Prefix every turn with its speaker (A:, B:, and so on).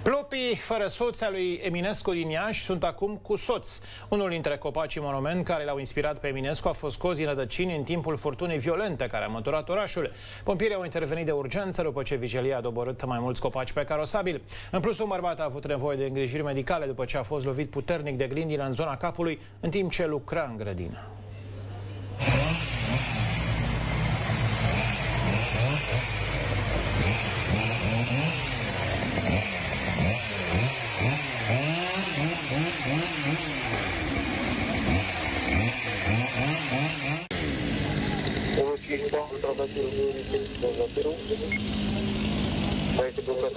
A: Plopii fără soț al lui Eminescu din Iași sunt acum cu soț. Unul dintre copacii monument care l-au inspirat pe Eminescu a fost scos din rădăcini în timpul furtunii violente care a măturat orașul. Pompierii au intervenit de urgență după ce vigilia a doborât mai mulți copaci pe carosabil. În plus, un bărbat a avut nevoie de îngrijiri medicale după ce a fost lovit puternic de grindină în zona capului în timp ce lucra în grădină.
B: Mai este blocat.